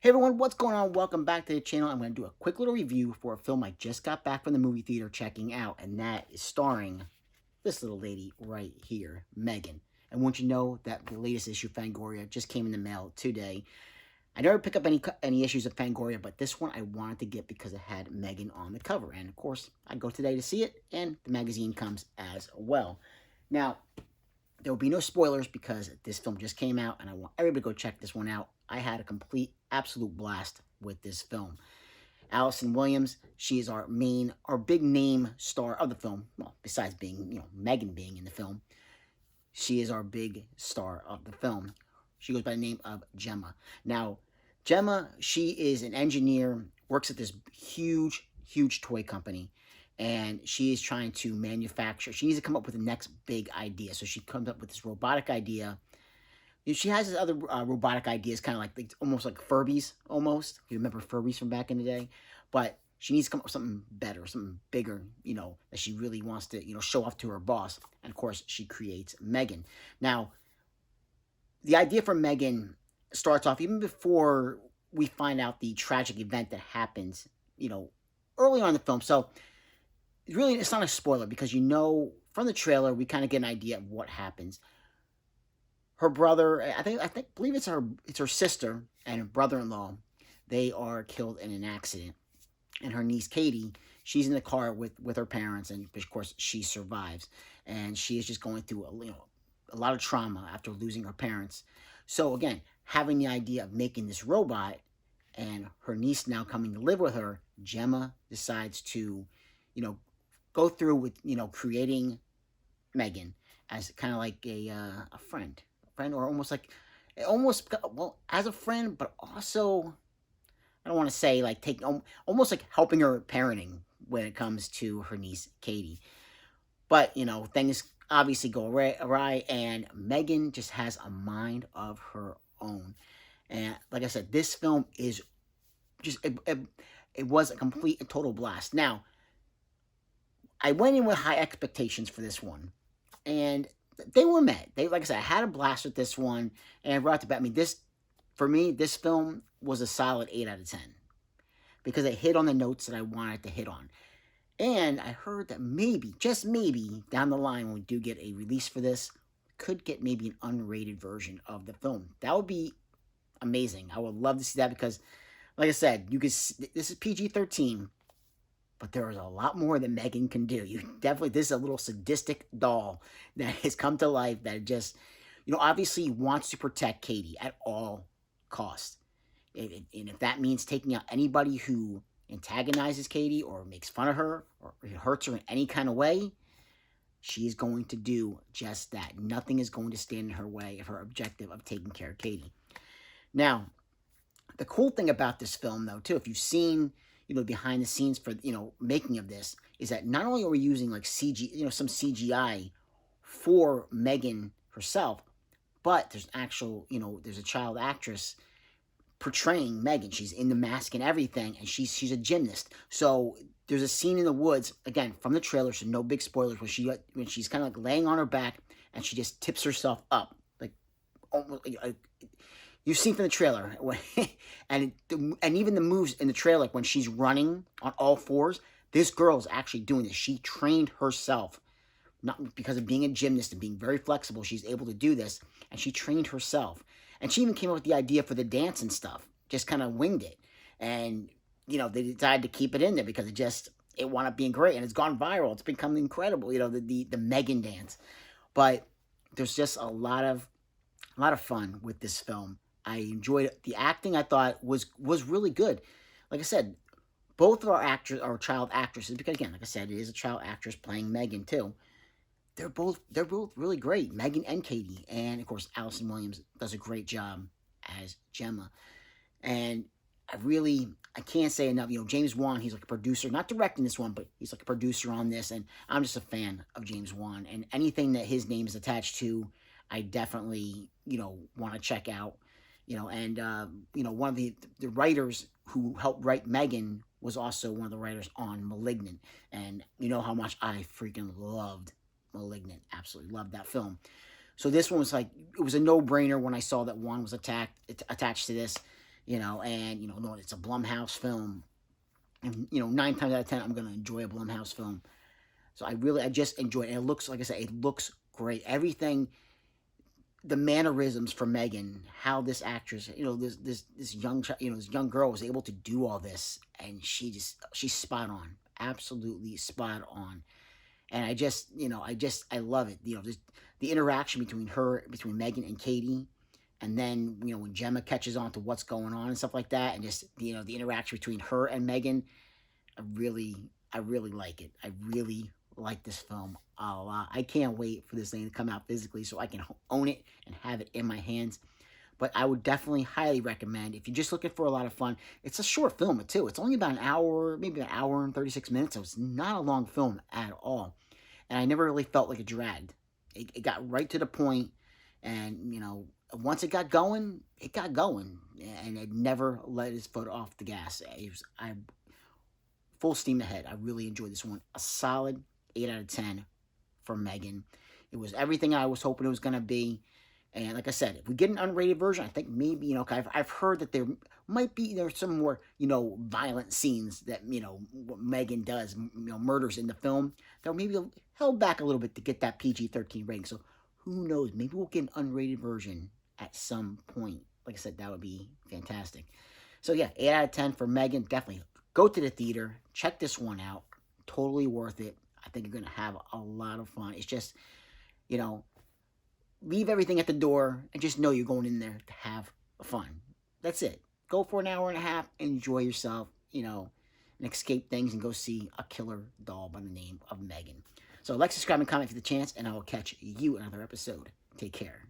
Hey everyone, what's going on? Welcome back to the channel. I'm going to do a quick little review for a film I just got back from the movie theater checking out, and that is starring this little lady right here, M3GAN. And won't you know that the latest issue of Fangoria just came in the mail today. I never pick up any issues of Fangoria, but this one I wanted to get because it had M3GAN on the cover. And of course, I go today to see it, and the magazine comes as well. Now, there will be no spoilers because this film just came out and I want everybody to go check this one out. I had a complete, absolute blast with this film. Allison Williams, she is our big name star of the film. Well, besides being, M3GAN being in the film, she is our big star of the film. She goes by the name of Gemma. Now, Gemma, she is an engineer, works at this huge, huge toy company, and she is trying to manufacture. She needs to come up with the next big idea. So she comes up with this robotic idea. She has this other robotic ideas, kind of like almost like Furbies, almost. You remember Furbies from back in the day? But she needs to come up with something better, something bigger, that she really wants to, show off to her boss. And of course, she creates M3GAN. Now, the idea for M3GAN starts off even before we find out the tragic event that happens, early on in the film. So really, it's not a spoiler because from the trailer we kind of get an idea of what happens. Her brother, believe it's her sister and her brother-in-law. They are killed in an accident, and her niece Katie, she's in the car with her parents, and of course she survives, and she is just going through a lot of trauma after losing her parents. So again, having the idea of making this robot, and her niece now coming to live with her, Gemma decides to, go through with creating M3GAN as kind of like a friend, or almost as a friend, but also I don't want to say like almost like helping her parenting when it comes to her niece Katie. But things obviously go awry, and M3GAN just has a mind of her own. And like I said, this film is just it was a complete and total blast. Now, I went in with high expectations for this one, and they were met. Like I said, I had a blast with this one, and right off the bat, for me, this film was a solid 8 out of 10 because it hit on the notes that I wanted to hit on. And I heard that maybe, just maybe, down the line when we do get a release for this, could get maybe an unrated version of the film. That would be amazing. I would love to see that because, like I said, this is PG-13, but there is a lot more that M3GAN can do. This is a little sadistic doll that has come to life that just, obviously wants to protect Katie at all costs. And if that means taking out anybody who antagonizes Katie or makes fun of her or hurts her in any kind of way, she's going to do just that. Nothing is going to stand in her way of her objective of taking care of Katie. Now, the cool thing about this film, though, too, if you've seen, behind the scenes for, making of this, is that not only are we using like some CGI for M3GAN herself, but there's there's a child actress portraying M3GAN. She's in the mask and everything, and she's a gymnast. So there's a scene in the woods, again, from the trailer, so no big spoilers, when she's kind of like laying on her back, and she just tips herself up, like almost. You've seen from the trailer, and even the moves in the trailer, like when she's running on all fours, this girl is actually doing this. She trained herself, not because of being a gymnast and being very flexible. She's able to do this, and she trained herself. And she even came up with the idea for the dance and stuff. Just kind of winged it, and they decided to keep it in there because it wound up being great, and it's gone viral. It's become incredible. The M3GAN dance, but there's just a lot of fun with this film. I enjoyed it. The acting, I thought, was really good. Like I said, both of our child actresses, because again, like I said, it is a child actress playing M3GAN too. They're both really great, M3GAN and Katie, and of course, Allison Williams does a great job as Gemma. And I can't say enough. James Wan, he's like a producer, not directing this one, but he's like a producer on this, and I'm just a fan of James Wan, and anything that his name is attached to, I definitely want to check out. And one of the writers who helped write M3GAN was also one of the writers on *Malignant*, and you know how much I freaking loved *Malignant*. Absolutely loved that film. So this one was like, it was a no-brainer when I saw that Wan was attached to this. and knowing it's a Blumhouse film, and 9 times out of 10, I'm gonna enjoy a Blumhouse film. So I just enjoy it. And it looks, like I said, it looks great. Everything, the mannerisms for M3GAN, how this actress, this young, this young girl was able to do all this, and she's spot on, absolutely spot on. And I love it. Just the interaction between M3GAN and Katie, and then when Gemma catches on to what's going on and stuff like that, and just the interaction between her and M3GAN, I really like it. I really like this film a lot. I can't wait for this thing to come out physically so I can own it and have it in my hands. But I would definitely highly recommend, if you're just looking for a lot of fun. It's a short film too. It's only about an hour, maybe an hour and 36 minutes. So it's not a long film at all. And I never really felt like it dragged. It got right to the point, and once it got going, and it never let its foot off the gas. I full steam ahead. I really enjoyed this one. A solid 8 out of 10 for M3GAN. It was everything I was hoping it was going to be. And like I said, if we get an unrated version, I think maybe, I've heard that there's some more, violent scenes that, what M3GAN does, murders in the film, that maybe held back a little bit to get that PG-13 rating. So who knows? Maybe we'll get an unrated version at some point. Like I said, that would be fantastic. So yeah, 8 out of 10 for M3GAN. Definitely go to the theater. Check this one out. Totally worth it. I think you're going to have a lot of fun. It's just, leave everything at the door and just know you're going in there to have fun. That's it. Go for an hour and a half, enjoy yourself, and escape things, and go see a killer doll by the name of M3GAN. So like, subscribe, and comment if you get the chance, and I will catch you in another episode. Take care.